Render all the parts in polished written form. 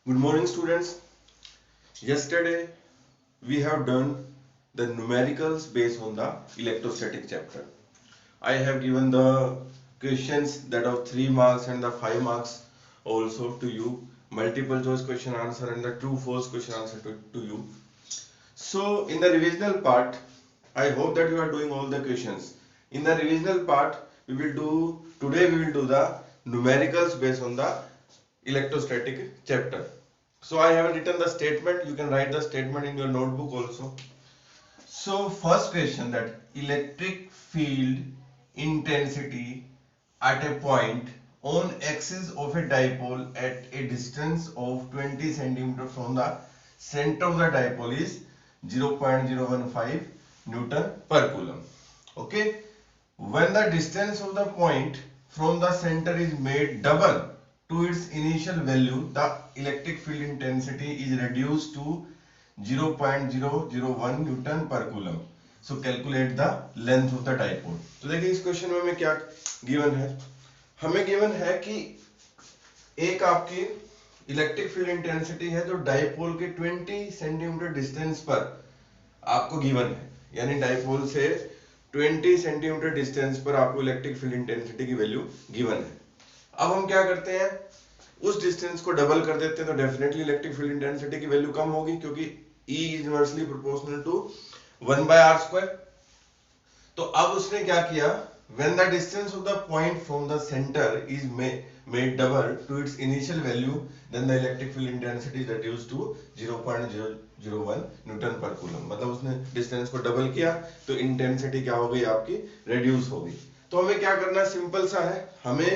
Good morning, students. Yesterday we have done the numericals based on the electrostatic chapter. I have given the questions that of 3 marks and the 5 marks also to you, multiple choice question answer and the true false question answer to you. So in the revisional part, I hope that you are doing all the questions. In the revisional part, today we will do the numericals based on the electrostatic chapter. So I have written the statement. You can write the statement in your notebook also. So first question, that electric field intensity at a point on axis of a dipole at a distance of 20 centimeter from the center of the dipole is 0.015 Newton per coulomb. Okay. When the distance of the point from the center is made double to its initial value, the electric field intensity is reduced to 0.001 Newton पर coulomb. So calculate the length of the dipole. तो देखिए इस question में हमें क्या given है. हमें given है कि एक आपकी इलेक्ट्रिक फील्ड इंटेंसिटी है जो डाइपोल के 20 सेंटीमीटर डिस्टेंस पर आपको गिवन है. यानी डाइपोल से 20 सेंटीमीटर डिस्टेंस पर आपको इलेक्ट्रिक फील्ड इंटेंसिटी की वैल्यू गिवन है. अब हम क्या करते हैं, उस डिस्टेंस को डबल कर देते हैं तो डेफिनेटली इलेक्ट्रिक फील्ड इंटेंसिटी की वैल्यू कम होगी, क्योंकि E is inversely proportional to 1/r². तो अब उसने क्या किया, when the distance of the point from the center is made double to its initial value, then the electric field intensity is reduced to 0.001 Newton पर coulomb. मतलब उसने distance को double किया तो इंटेंसिटी क्या हो गई आपकी, रेड्यूस हो गई. तो हमें क्या करना है, सिंपल सा है, हमें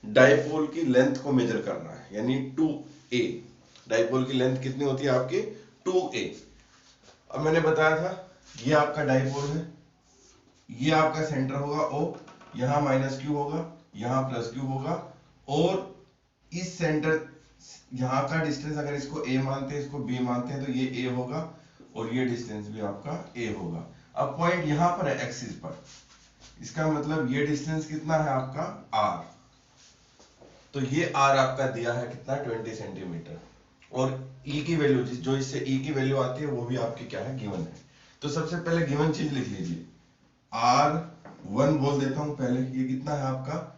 डाइपोल की लेंथ को मेजर करना है. यानी 2a, डाइपोल की लेंथ कितनी होती है आपकी, 2a. अब मैंने बताया था ये आपका डाइपोल है, ये आपका सेंटर होगा O, यहां माइनस क्यू होगा, यहां प्लस क्यू होगा, और इस सेंटर यहां का डिस्टेंस अगर इसको A मानते हैं, इसको B मानते हैं, तो ये A होगा और ये डिस्टेंस भी आपका A होगा. अब पॉइंट यहां पर है एक्सिस पर, इसका मतलब ये डिस्टेंस कितना है आपका R. तो ये R आपका दिया है कितना, 20 सेंटीमीटर. और E की वैल्यू जो इससे E की वैल्यू आती है वो भी आपकी क्या है, गिवन है. तो सबसे पहले गिवन चीज लिख लीजिए, R1 बोल देता हूं पहले. ये कितना है आपका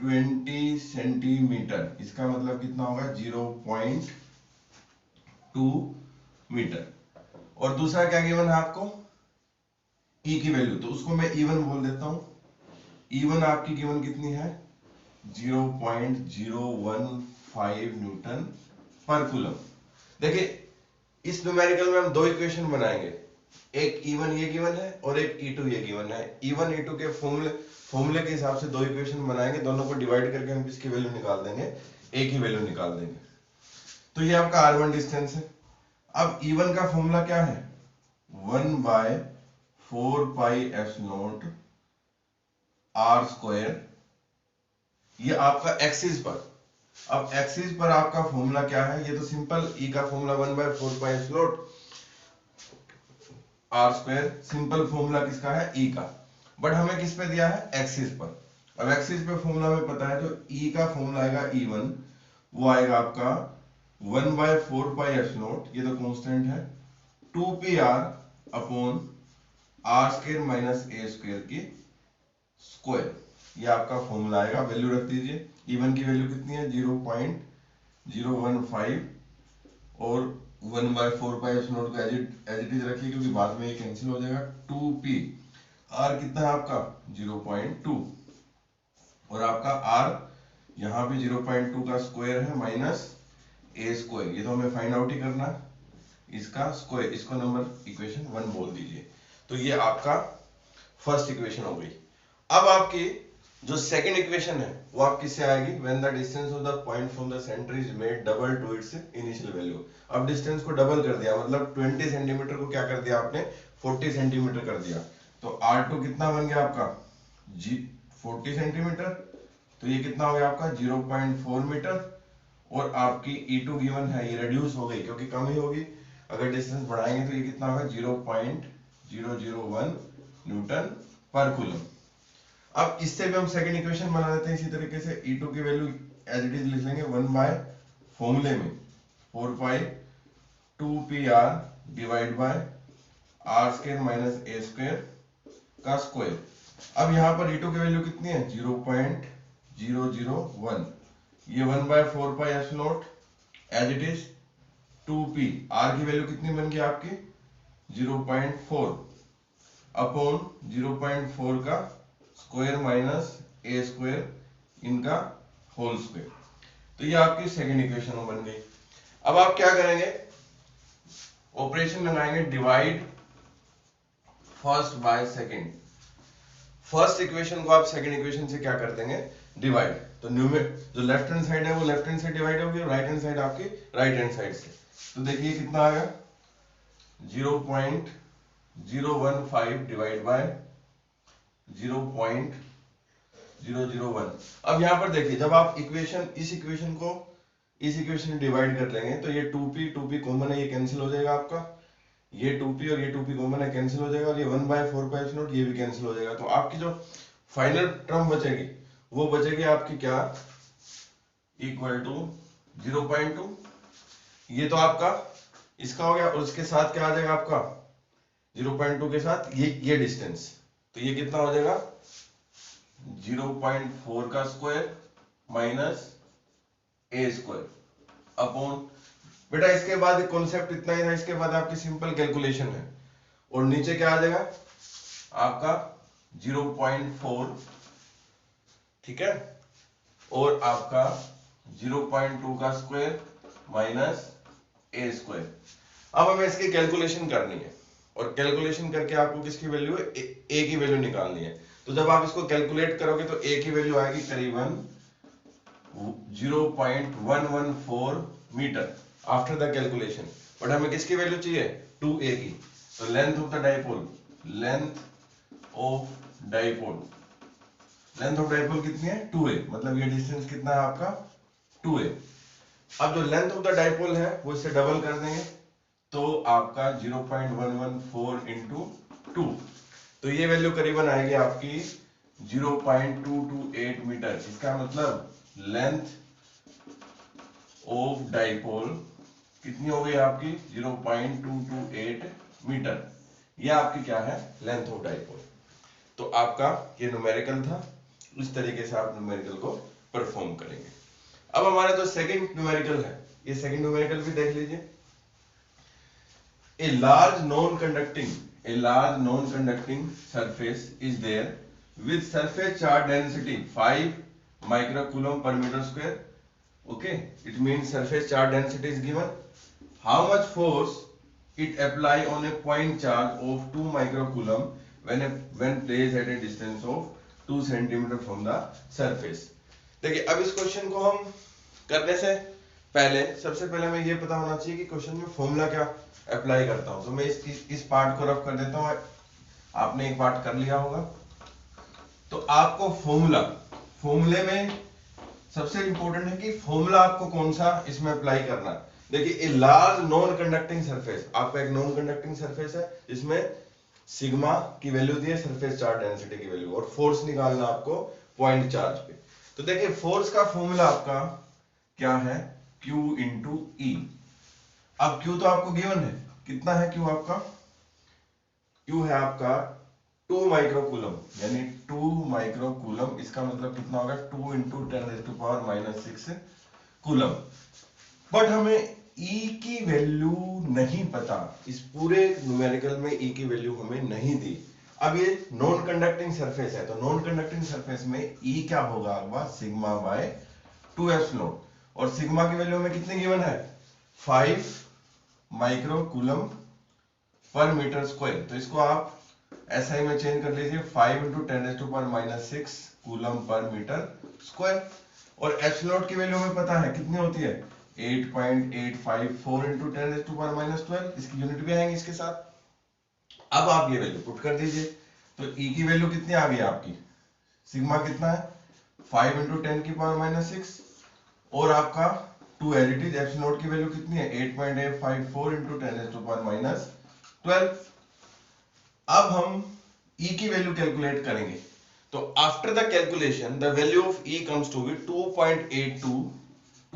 20 सेंटीमीटर, इसका मतलब कितना होगा 0.2 मीटर. और दूसरा क्या गिवन है आपको, E की वैल्यू, तो उसको मैं E1 बोल देता हूं. E1 आपकी गिवन कितनी है, 0.015 न्यूटन पर कूलम. देखिए इस न्यूमेरिकल में हम दो इक्वेशन बनाएंगे, एक E1 ये गिवन है और एक E2 ये गिवन है. E1 E2 के फॉर्मूले के हिसाब से दो इक्वेशन बनाएंगे, दोनों को डिवाइड करके हम किसकी वैल्यू निकाल देंगे, A की वैल्यू निकाल देंगे. तो ये आपका R1 डिस्टेंस है. अब E1 का फॉर्मूला क्या है, 1/4π∼0 r², ये आपका एक्सिस पर. अब एक्सिस पर आपका फॉर्मूला क्या है, ये तो सिंपल E का फॉर्मूला 1/4π∼0 r². सिंपल फॉर्मूला किसका है, E का. बट हमें किस पे दिया है, एक्सिस पर. अब एक्सिस पे फॉर्मूला में पता है, तो E का फॉर्मूला आएगा E1, वो आएगा आपका 1/4π∼0, ये तो कांस्टेंट है, 2πr upon r² minus a² की स्क्वायर. ये आपका फॉर्मूला आएगा. वैल्यू रख दीजिए. E1 की वैल्यू कितनी है, 0.015, और 1/4π∼0 को एज इट इज रखिए, क्योंकि बाद में ये कैंसिल हो जाएगा. 2p, r कितना है आपका 0.2, और आपका r यहां पे 0.2 का स्क्वायर है माइनस a². ये तो हमें फाइंड आउट ही करना है, इसका स्क्वायर. इसको नंबर इक्वेशन 1 बोल दीजिए. तो ये आपका फर्स्ट इक्वेशन हो गई. अब आपकी जो सेकंड इक्वेशन है वो आप किससे आएगी, when the distance of the point from the centre is made double two it's initial value. अब डिस्टेंस को डबल कर दिया, मतलब 20 सेंटीमीटर को क्या कर दिया आपने, 40 सेंटीमीटर कर दिया. तो R2 कितना बन गया आपका 40 सेंटीमीटर, तो ये कितना हो गया आपका 0.4 मीटर. और आपकी E2 गिवन है, ये रिड्यूस हो गई क्योंकि कम ही होगी, अगर डिस्टेंस बढ़ाएंगे तो ये कितना होगा 0.001 न्यूटन पर कूलम. अब इससे भी हम सेकंड इक्वेशन बना देते हैं इसी तरीके से. E2 की वैल्यू एज इट इज लिख लेंगे 1 बाय फॉर्मूले में 4 पाई 2pr divide by r square minus a square का स्क्वायर। अब यहाँ पर e2 की वैल्यू कितनी है 0.001, ये 1/4 pi epsilon naught as it is 2p, r की वैल्यू कितनी बन गई आपकी 0.4 अपॉन 0.4 का स्क्वायर माइनस a स्क्वायर इनका होल स्क्वायर। तो ये आपकी सेकंड इक्वेशन बन गई। अब आप क्या करेंगे, ऑपरेशन लगाएंगे divide first by second. First equation को आप सेकंड इक्वेशन से क्या कर देंगे डिवाइड, तो जो लेफ्ट हैंड साइड है वो लेफ्ट हैंड से डिवाइड होगी, राइट हैंड साइड आपकी राइट हैंड साइड से। तो देखिए कितना आ गया 0.015 डिवाइड बाय 0.001। अब यहां पर देखिए जब आप इस इक्वेशन को इस इक्वेशन में डिवाइड कर लेंगे तो ये 2p कॉमन है, ये कैंसिल हो जाएगा आपका, ये 2p और ये 2p कॉमन है कैंसिल हो जाएगा, और ये 1/4 पाई एप्सिलॉन नॉट ये भी कैंसिल हो जाएगा। तो आपकी जो फाइनल टर्म बचेगी वो बचेगी आपकी क्या इक्वल टू 0.2। ये तो आपका इसका हो गया, और उसके साथ क्या आ जाएगा आपका 0.2 के साथ ये डिस्टेंस, तो ये कितना हो जाएगा 0.4 का square minus a square upon, बेटा इसके बाद कॉन्सेप्ट इतना ही था, इसके बाद आपकी सिंपल कैलकुलेशन है, और नीचे क्या आ जाएगा आपका 0.4, ठीक है, और आपका 0.2 का स्क्वायर माइनस a स्क्वायर। अब हमें इसकी कैलकुलेशन करनी है, और कैलकुलेशन करके आपको किसकी वैल्यू है a की वैल्यू निकालनी है। तो जब आप इसको कैलकुलेट करोगे तो a की वैल्यू आएगी करीबन 0.114 metre after the calculation, but हमें किसकी वैल्यू चाहिए 2a की। तो लेंथ ऑफ डाइपोल कितनी है 2a, मतलब ये डिस्टेंस कितना है आपका 2a। अब जो लेंथ ऑफ द डाइपोल है वो इससे डबल कर देंगे तो आपका 0.114 इंटू 2, तो ये वैल्यू करीबन आएगी आपकी 0.228 मीटर। इसका मतलब लेंथ ऑफ डाइपोल कितनी हो गई आपकी 0.228 मीटर, ये आपकी क्या है लेंथ ऑफ डाइपोल। तो आपका ये न्यूमेरिकल था, इस तरीके से आप न्यूमेरिकल को परफॉर्म करेंगे। अब हमारा जो सेकंड न्यूमेरिकल है, ये सेकंड न्यूमेरिकल भी देख लीजिए। A large non-conducting surface is there with surface charge density 5 microcoulomb per meter square. Okay, it means surface charge density is given. How much force it apply on a point charge of 2 microcoulomb when placed at a distance of 2 centimeter from the surface. देखिए अब इस question को हम करने से पहले सबसे पहले हमें ये पता होना चाहिए कि क्वेश्चन में फॉर्मूला क्या अप्लाई करता हूं। तो मैं इस पार्ट को रफ कर देता हूं, आपने एक पार्ट कर लिया होगा। तो आपको फॉर्मूले में सबसे इंपॉर्टेंट है कि फॉर्मूला आपको कौन सा इसमें अप्लाई करना है। देखिए a large non conducting surface, आपका एक नॉन कंडक्टिंग सरफेस है जिसमें सिग्मा की वैल्यू दी है, सरफेस चार्ज डेंसिटी की वैल्यू, और फोर्स निकालना आपको पॉइंट चार्ज पे। तो देखिए फोर्स का फॉर्मूला आपका क्या है Q इंटू ई। अब Q तो आपको गिवन है, कितना है Q आपका, Q है आपका 2 माइक्रोकूलम, यानी 2 माइक्रोकूलम, इसका मतलब कितना होगा 2 इंटू 10⁻⁻⁶ कूलम। बट हमें E की वैल्यू नहीं पता, इस पूरे न्यूमेरिकल में E की वैल्यू हमें नहीं दी। अब ये नॉन कंडक्टिंग सरफेस है, तो नॉन कंडक्टिंग सरफेस में E क्या होगा आपका सिग्मा बाय 2ε, और सिग्मा की वैल्यू में कितनी गिवन है 5 माइक्रोकूलम पर मीटर स्क्वायर। तो इसको आप SI में चेंज कर लीजिए, 5 into 10⁻⁻⁶ coulomb per metre square. और एप्सिलॉन की वैल्यू हमें पता है कितनी होती है 8.854 इंटू 10⁻12, इसकी यूनिट भी आएंगे इसके साथ। अब आप ये वैल्यू पुट कर दीजिए, तो E की वैल्यू कितनी आ गई आपकी, सिग्मा कितना है 5 इंटू 10⁻⁻⁶, और आपका 2 एज इट इज, एप्सिलॉन की वैल्यू कितनी है 8.854 इंटू 10⁻12। अब हम E की वैल्यू कैलकुलेट करेंगे, तो after the calculation the value of E comes to be 2.82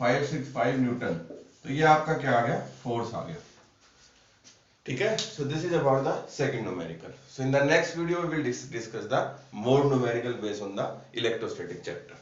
565 newton, तो ये आपका क्या आ गया, फोर्स आ गया। ठीक है, so this is about the second numerical. So in the next video we will discuss the more numerical based on the electrostatic chapter.